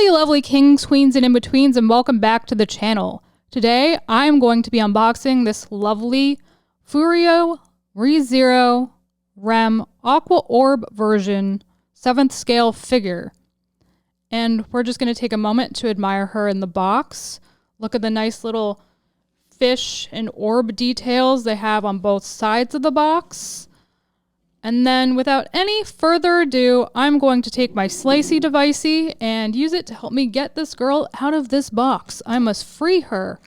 Hello, you lovely kings, queens, and in-betweens, and welcome back to the channel. Today, I am going to be unboxing this lovely Furio ReZero Rem Aqua Orb version 7th scale figure. And we're just going to take a moment to admire her in the box. Look at the nice little fish and orb details they have on both sides of the box. And then without any further ado, I'm going to take my slicey devicey and use it to help me get this girl out of this box. I must free her.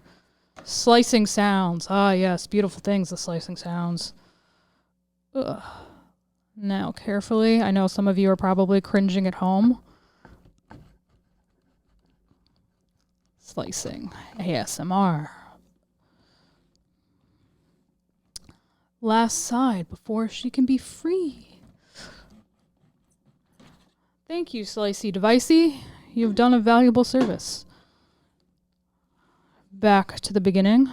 Slicing sounds. Ah, yes, beautiful things, the slicing sounds. Ugh. Now, carefully, I know some of you are probably cringing at home. Slicing. ASMR. Last side before she can be free. Thank you, Slicey Devicey. You've done a valuable service. Back to the beginning.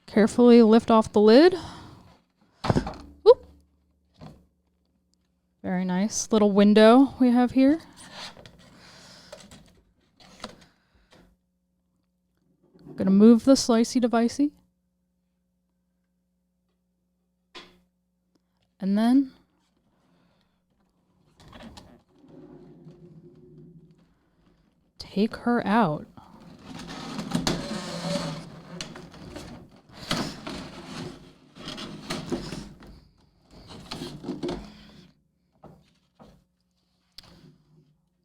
Carefully lift off the lid. Whoop. Very nice little window we have here. I'm gonna move the Slicey Devicey. And then take her out.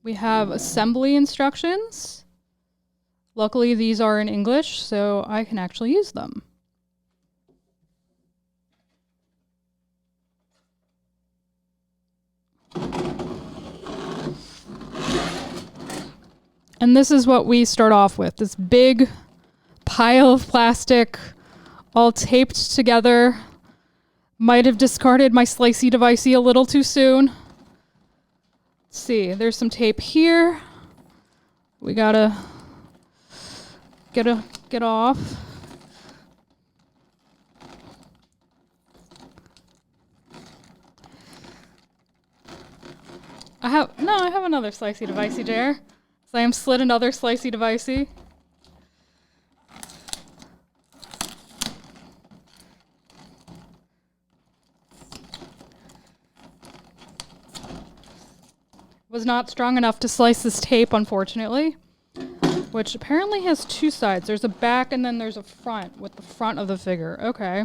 We have assembly instructions. Luckily, these are in English, so I can actually use them. And this is what we start off with, this big pile of plastic, all taped together. Might have discarded my Slicey Devicey a little too soon. Let's see, there's some tape here. We gotta get off. I have another Slicey Devicey there. So I am slid another Slicey Devicey. Was not strong enough to slice this tape, unfortunately. Which apparently has two sides. There's a back and then there's a front with the front of the figure. Okay.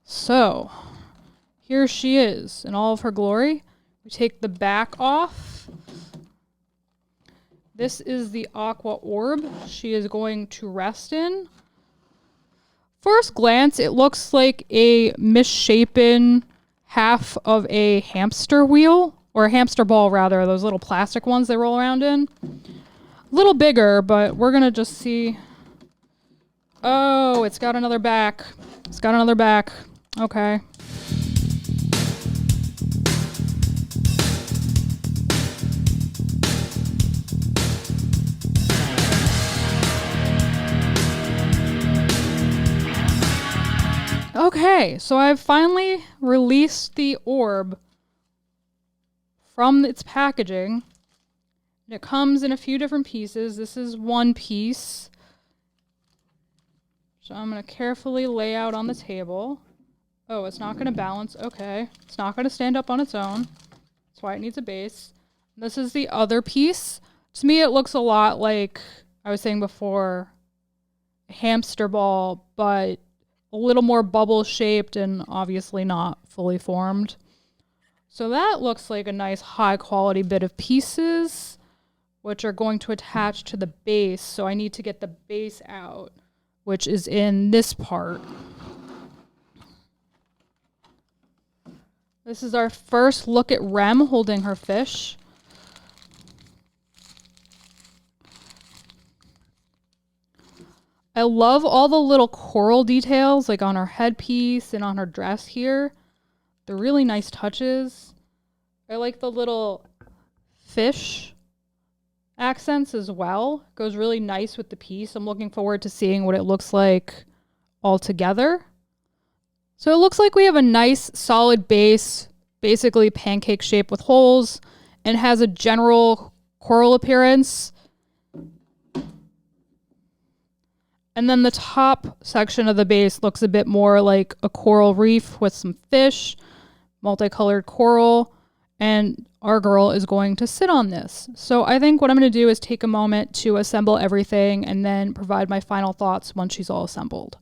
So, here she is in all of her glory. We take the back off. This is the Aqua Orb she is going to rest in. First glance, it looks like a misshapen half of a hamster wheel, or a hamster ball rather, those little plastic ones they roll around in. A little bigger, but we're gonna just see. Oh, it's got another back. It's got another back. Okay. Okay, so I've finally released the orb from its packaging. It comes in a few different pieces. This is one piece. So I'm going to carefully lay out on the table. Oh, it's not going to balance. Okay. It's not going to stand up on its own. That's why it needs a base. This is the other piece. To me, it looks a lot like, I was saying before, a hamster ball, but a little more bubble shaped and obviously not fully formed. So that looks like a nice high quality bit of pieces, which are going to attach to the base. So I need to get the base out, which is in this part. This is our first look at Rem holding her fish. I love all the little coral details, like on her headpiece and on her dress here. They're really nice touches. I like the little fish accents as well. Goes really nice with the piece. I'm looking forward to seeing what it looks like all together. So it looks like we have a nice solid base, basically pancake shape with holes, and has a general coral appearance. And then the top section of the base looks a bit more like a coral reef with some fish, multicolored coral, and our girl is going to sit on this. So I think what I'm going to do is take a moment to assemble everything and then provide my final thoughts once she's all assembled.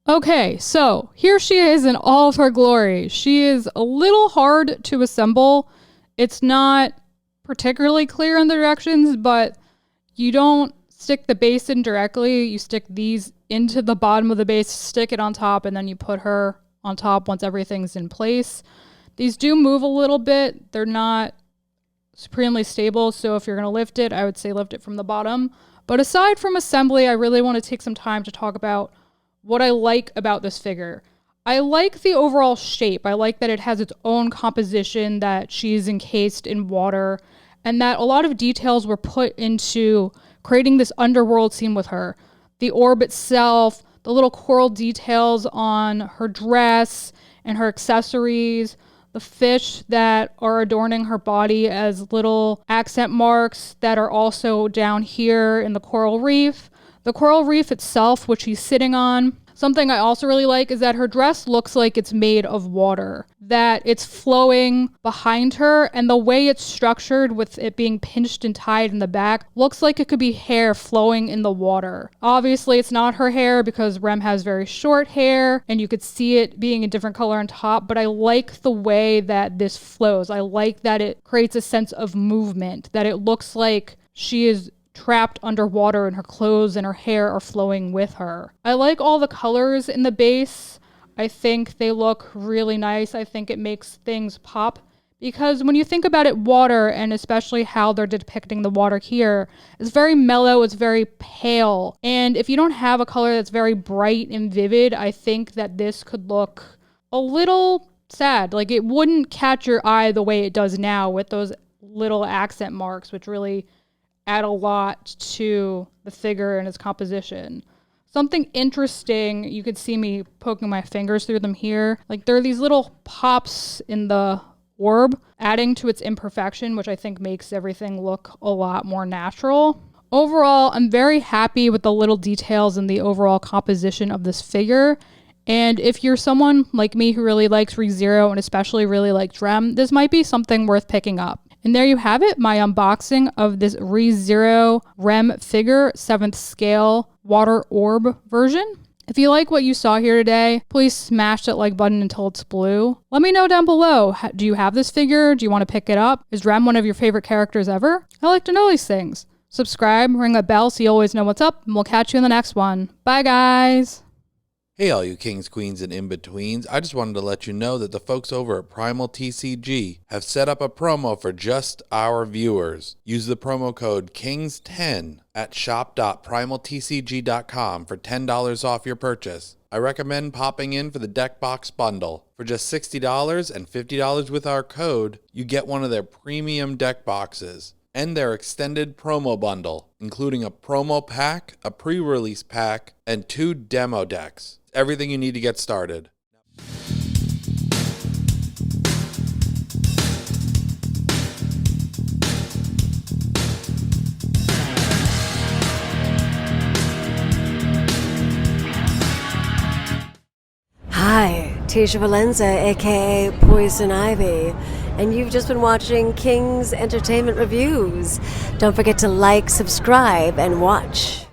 Okay, so here she is in all of her glory. She is a little hard to assemble. It's not particularly clear in the directions, but you don't stick the base in directly. You stick these into the bottom of the base, stick it on top, and then you put her on top once everything's in place. These do move a little bit. They're not supremely stable, so if you're going to lift it, I would say lift it from the bottom. But aside from assembly, I really want to take some time to talk about what I like about this figure. I like the overall shape. I like that it has its own composition, that she's encased in water, and that a lot of details were put into creating this underworld scene with her. The orb itself, the little coral details on her dress and her accessories, the fish that are adorning her body as little accent marks that are also down here in the coral reef. The coral reef itself, which she's sitting on. Something I also really like is that her dress looks like it's made of water, that it's flowing behind her, and the way it's structured with it being pinched and tied in the back looks like it could be hair flowing in the water. Obviously, it's not her hair because Rem has very short hair, and you could see it being a different color on top, but I like the way that this flows. I like that it creates a sense of movement, that it looks like she is trapped underwater and her clothes and her hair are flowing with her. I like all the colors in the base. I think they look really nice. I think it makes things pop because when you think about it, water, and especially how they're depicting the water here, is very mellow, it's very pale. And if you don't have a color that's very bright and vivid, I think that this could look a little sad. Like it wouldn't catch your eye the way it does now with those little accent marks, which really add a lot to the figure and its composition. Something interesting, you could see me poking my fingers through them here. Like there are these little pops in the orb, adding to its imperfection, which I think makes everything look a lot more natural. Overall, I'm very happy with the little details and the overall composition of this figure. And if you're someone like me who really likes ReZero and especially really likes Rem, this might be something worth picking up. And there you have it, my unboxing of this ReZero Rem figure, 7th scale water orb version. If you like what you saw here today, please smash that like button until it's blue. Let me know down below, do you have this figure? Do you want to pick it up? Is Rem one of your favorite characters ever? I like to know these things. Subscribe, ring that bell so you always know what's up, and we'll catch you in the next one. Bye guys! Hey all you kings, queens, and in-betweens, I just wanted to let you know that the folks over at Primal TCG have set up a promo for just our viewers. Use the promo code KINGS10 at shop.primaltcg.com for $10 off your purchase. I recommend popping in for the deck box bundle. For just $60 and $50 with our code, you get one of their premium deck boxes and their extended promo bundle, including a promo pack, a pre-release pack, and 2 demo decks. Everything you need to get started. Hi, Tisha Valenza, aka Poison Ivy, and you've just been watching King's Entertainment Reviews. Don't forget to like, subscribe, and watch.